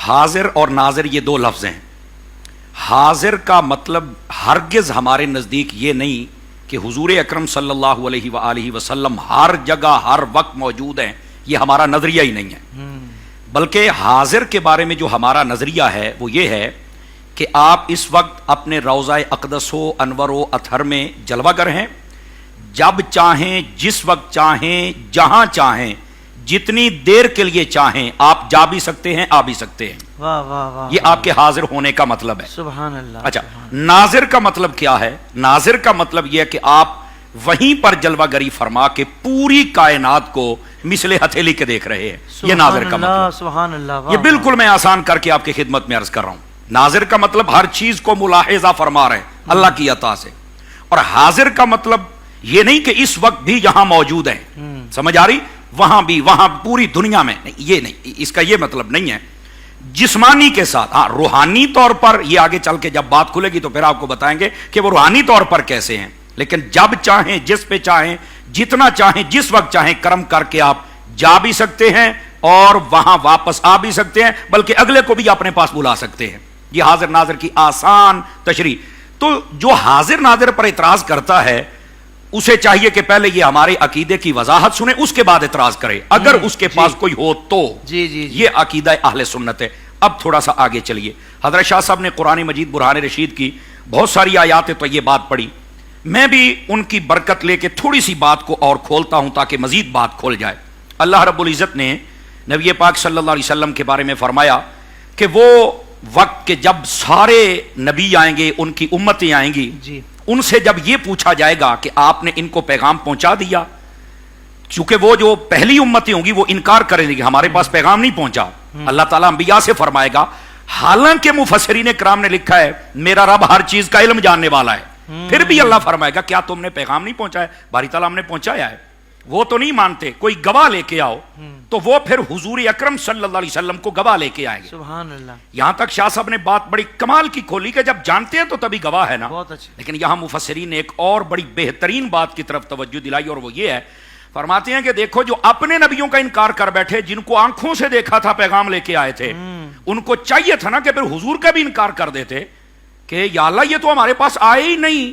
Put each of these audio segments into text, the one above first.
حاضر اور ناظر یہ دو لفظ ہیں. حاضر کا مطلب ہرگز ہمارے نزدیک یہ نہیں کہ حضور اکرم صلی اللہ علیہ وآلہ وسلم ہر جگہ ہر وقت موجود ہیں. یہ ہمارا نظریہ ہی نہیں ہے. بلکہ حاضر کے بارے میں جو ہمارا نظریہ ہے وہ یہ ہے کہ آپ اس وقت اپنے روضہ اقدس و انور و اطہر میں جلوہ گر ہیں. جب چاہیں، جس وقت چاہیں، جہاں چاہیں، جتنی دیر کے لیے چاہیں آپ جا بھی سکتے ہیں، آ بھی سکتے ہیں. واہ واہ واہ، یہ آپ کے حاضر ہونے کا مطلب ہے. سبحان اللہ. اچھا، ناظر کا مطلب کیا ہے؟ ناظر کا مطلب یہ ہے کہ آپ وہیں پر جلوہ گری فرما کے پوری کائنات کو مثل ہتھیلی کے دیکھ رہے ہیں. یہ ناظر کا مطلب. سبحان اللہ. یہ بالکل میں آسان کر کے آپ کی خدمت میں عرض کر رہا ہوں. ناظر کا مطلب ہر چیز کو ملاحظہ فرما رہے ہیں اللہ کی عطا سے. اور حاضر کا مطلب یہ نہیں کہ اس وقت بھی یہاں موجود ہیں. سمجھ آ رہی؟ وہاں بھی، وہاں پوری دنیا میں نہیں. یہ نہیں، اس کا یہ مطلب نہیں ہے. جسمانی کے ساتھ، ہاں روحانی طور پر یہ آگے چل کے جب بات کھلے گی تو پھر آپ کو بتائیں گے کہ وہ روحانی طور پر کیسے ہیں. لیکن جب چاہیں، جس پہ چاہیں، جتنا چاہیں، جس وقت چاہیں کرم کر کے آپ جا بھی سکتے ہیں اور وہاں واپس آ بھی سکتے ہیں، بلکہ اگلے کو بھی اپنے پاس بلا سکتے ہیں. یہ حاضر ناظر کی آسان تشریح. تو جو حاضر ناظر پر اعتراض کرتا ہے اسے چاہیے کہ پہلے یہ ہمارے عقیدے کی وضاحت سنے، اس کے بعد اعتراض کرے اگر اس کے پاس کوئی ہو تو. یہ عقیدہ اہل سنت ہے. اب تھوڑا سا آگے چلیے. حضرت شاہ صاحب نے قرآن مجید برہان رشید کی بہت ساری آیات تو یہ بات پڑھی. میں بھی ان کی برکت لے کے تھوڑی سی بات کو اور کھولتا ہوں تاکہ مزید بات کھول جائے. اللہ رب العزت نے نبی پاک صلی اللہ علیہ وسلم کے بارے میں فرمایا کہ وہ وقت کے جب سارے نبی آئیں گے، ان کی امتیں آئیں گی، ان سے جب یہ پوچھا جائے گا کہ آپ نے ان کو پیغام پہنچا دیا، چونکہ وہ جو پہلی امتیں ہوں گی وہ انکار کریں گی ہمارے پاس پیغام نہیں پہنچا. اللہ تعالیٰ انبیاء سے فرمائے گا. حالانکہ مفسرین کرام نے لکھا ہے میرا رب ہر چیز کا علم جاننے والا ہے، پھر بھی اللہ فرمائے گا کیا تم نے پیغام نہیں پہنچایا؟ باری تعالیٰ ہم نے پہنچایا ہے. وہ تو نہیں مانتے، کوئی گواہ لے کے آؤ، تو وہ پھر حضور اکرم صلی اللہ علیہ وسلم کو گواہ لے کے آئیں گے. سبحان اللہ. یہاں تک شاہ صاحب نے بات بڑی کمال کی کھولی کہ جب جانتے ہیں تو تبھی گواہ ہے نا. بہت اچھا. لیکن یہاں مفسرین نے ایک اور بڑی بہترین بات کی طرف توجہ دلائی اور وہ یہ ہے، فرماتے ہیں کہ دیکھو جو اپنے نبیوں کا انکار کر بیٹھے، جن کو آنکھوں سے دیکھا تھا پیغام لے کے آئے تھے، ان کو چاہیے تھا نا کہ پھر حضور کا بھی انکار کر دیتے کہ یا اللہ یہ تو ہمارے پاس آئے ہی نہیں.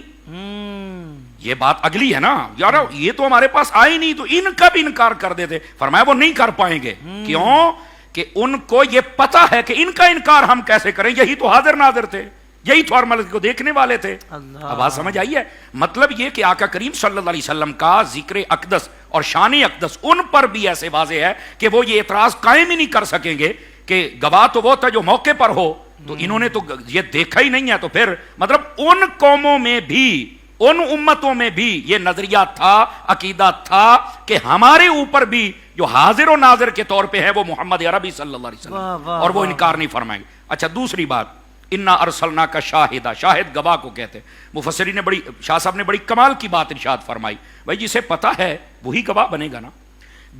یہ بات اگلی ہے نا یار، یہ تو ہمارے پاس آئے نہیں، تو ان کا بھی انکار کر دیتے. فرمایا وہ نہیں کر پائیں گے. کیوں؟ کہ ان کو یہ پتا ہے کہ ان کا انکار ہم کیسے کریں، یہی تو حاضر ناظر تھے، یہی تو ہر کو دیکھنے والے تھے. اب بات سمجھ آئی ہے؟ مطلب یہ کہ آقا کریم صلی اللہ علیہ وسلم کا ذکر اقدس اور شان اقدس ان پر بھی ایسے واضح ہے کہ وہ یہ اعتراض قائم ہی نہیں کر سکیں گے کہ گواہ تو وہ تھا جو موقع پر ہو، تو انہوں نے تو یہ دیکھا ہی نہیں ہے. تو پھر مطلب ان قوموں میں بھی، ان امتوں میں بھی یہ نظریہ تھا، عقیدہ تھا کہ ہمارے اوپر بھی جو حاضر و ناظر کے طور پہ ہے وہ محمد عربی صلی اللہ علیہ وسلم، اور وہ انکار نہیں فرمائیں گے. اچھا، دوسری بات، انا ارسلنا کا شاہدہ، شاہد گواہ کو کہتے ہیں. مفسرین نے شاہ صاحب نے بڑی کمال کی بات ارشاد فرمائی. بھائی جسے پتا ہے وہی گواہ بنے گا نا.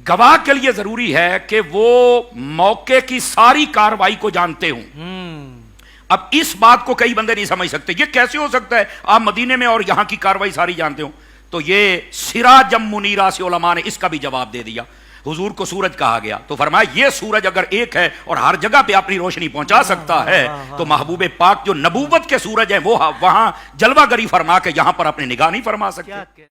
گواہ کے لیے ضروری ہے کہ وہ موقع کی ساری کاروائی کو جانتے ہوں. اب اس بات کو کئی بندے نہیں سمجھ سکتے، یہ کیسے ہو سکتا ہے آپ مدینے میں اور یہاں کی کاروائی ساری جانتے ہوں؟ تو یہ سراجم منیرہ سے علماء نے اس کا بھی جواب دے دیا. حضور کو سورج کہا گیا تو فرمایا یہ سورج اگر ایک ہے اور ہر جگہ پہ اپنی روشنی پہنچا سکتا ہے تو محبوب پاک جو نبوت کے سورج ہیں وہ وہاں جلوہ گری فرما کے یہاں پر اپنی نگاہ نہیں فرما سکتے.